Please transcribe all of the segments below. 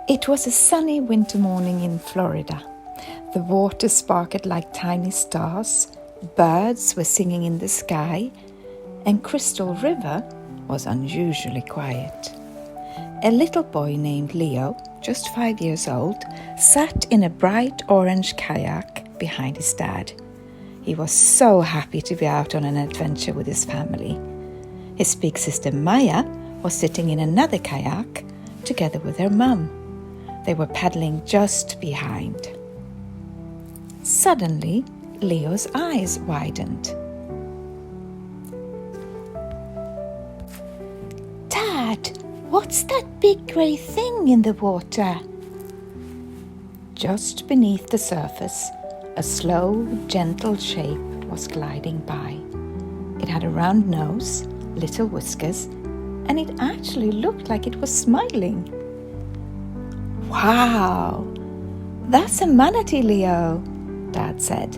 It was a sunny winter morning in Florida. The water sparkled like tiny stars, birds were singing in the sky, and Crystal River was unusually quiet. A little boy named Leo, just 5 years old, sat in a bright orange kayak behind his dad. He was so happy to be out on an adventure with his family. His big sister Maya was sitting in another kayak together with her mum. They were paddling just behind. Suddenly, Leo's eyes widened. "Dad, what's that big grey thing in the water?" Just beneath the surface, a slow, gentle shape was gliding by. It had a round nose, little whiskers, and it actually looked like it was smiling. "Wow, that's a manatee, Leo," Dad said.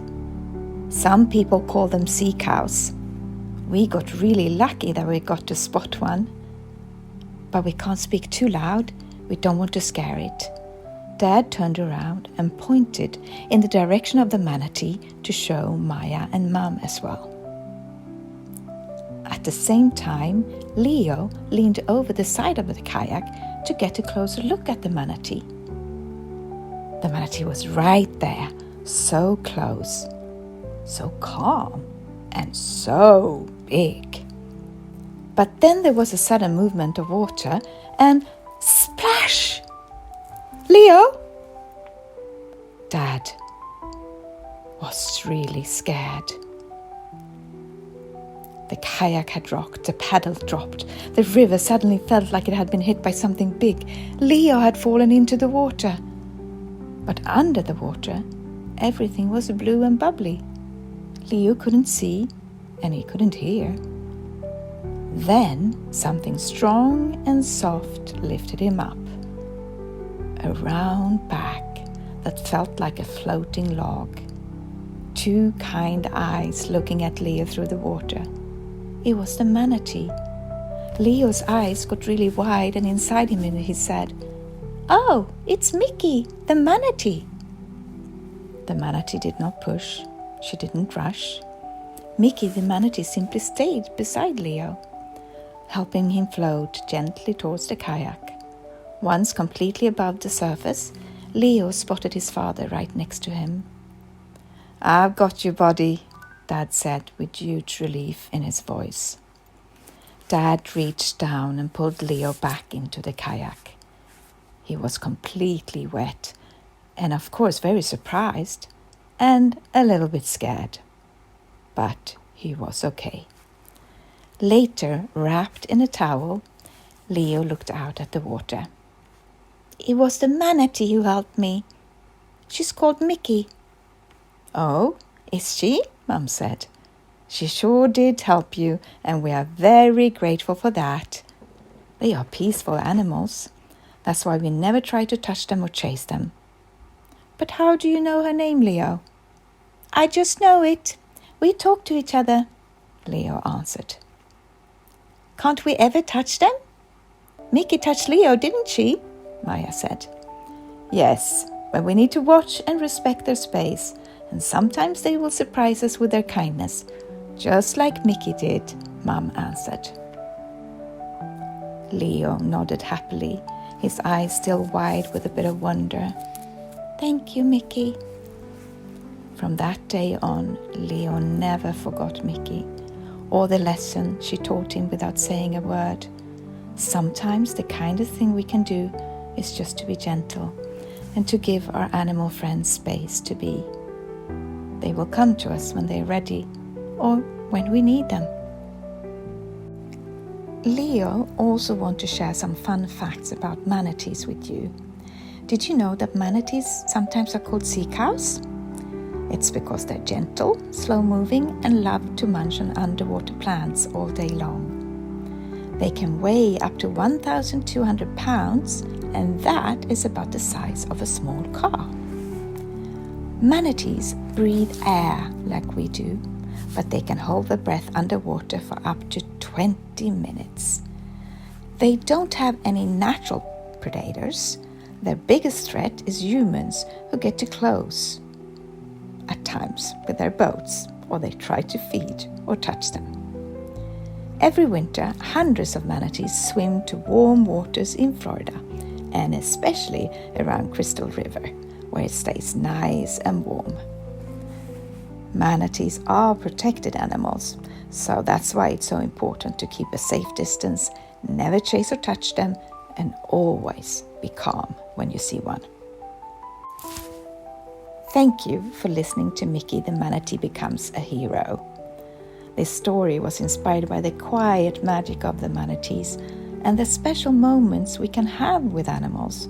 "Some people call them sea cows. We got really lucky that we got to spot one. But we can't speak too loud. We don't want to scare it." Dad turned around and pointed in the direction of the manatee to show Maya and Mum as well. At the same time, Leo leaned over the side of the kayak to get a closer look at the manatee. The manatee was right there, so close, so calm, and so big. But then there was a sudden movement of water and splash! "Leo!" Dad was really scared. The kayak had rocked, the paddle dropped. The river suddenly felt like it had been hit by something big. Leo had fallen into the water. But under the water, everything was blue and bubbly. Leo couldn't see and he couldn't hear. Then something strong and soft lifted him up. A round back that felt like a floating log. 2 kind eyes looking at Leo through the water. It was the manatee. Leo's eyes got really wide, and inside him he said, "Oh, it's Micki the Manatee." The manatee did not push. She didn't rush. Micki the Manatee simply stayed beside Leo, helping him float gently towards the kayak. Once completely above the surface, Leo spotted his father right next to him. "I've got you, buddy," Dad said with huge relief in his voice. Dad reached down and pulled Leo back into the kayak. He was completely wet and of course very surprised and a little bit scared. But he was okay. Later, wrapped in a towel, Leo looked out at the water. "It was the manatee who helped me. She's called Micki." "Oh, is she?" Mum said. "She sure did help you, and we are very grateful for that. They are peaceful animals. That's why we never try to touch them or chase them." "But how do you know her name, Leo?" "I just know it. We talk to each other," Leo answered. "Can't we ever touch them?" "Micki touched Leo, didn't she?" Maya said. "Yes, but we need to watch and respect their space, and sometimes they will surprise us with their kindness, just like Micki did," Mum answered. Leo nodded happily, his eyes still wide with a bit of wonder. "Thank you, Micki." From that day on, Leo never forgot Micki, or the lesson she taught him without saying a word. Sometimes the kindest thing we can do is just to be gentle and to give our animal friends space to be. They will come to us when they're ready or when we need them. Leo also wants to share some fun facts about manatees with you. Did you know that manatees sometimes are called sea cows? It's because they're gentle, slow-moving, and love to munch on underwater plants all day long. They can weigh up to 1,200 pounds, and that is about the size of a small car. Manatees breathe air like we do, but they can hold their breath underwater for up to 20 minutes. They don't have any natural predators, Their biggest threat is humans who get too close, at times with their boats, or they try to feed or touch them. Every winter, hundreds of manatees swim to warm waters in Florida, and especially around Crystal River, where it stays nice and warm. Manatees are protected animals, so that's why it's so important to keep a safe distance, never chase or touch them, and always be calm when you see one. Thank you for listening to Micki the Manatee Becomes a Hero. This story was inspired by the quiet magic of the manatees and the special moments we can have with animals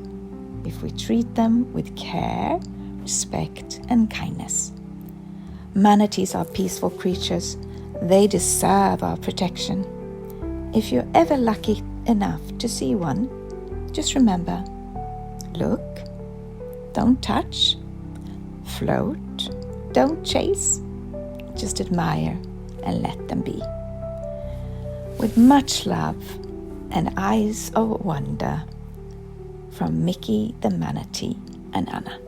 if we treat them with care, respect, and kindness. Manatees are peaceful creatures. They deserve our protection. If you're ever lucky enough to see one, just remember, look, don't touch, float, don't chase, just admire and let them be. With much love and eyes of wonder, from Micki the Manatee and Ana.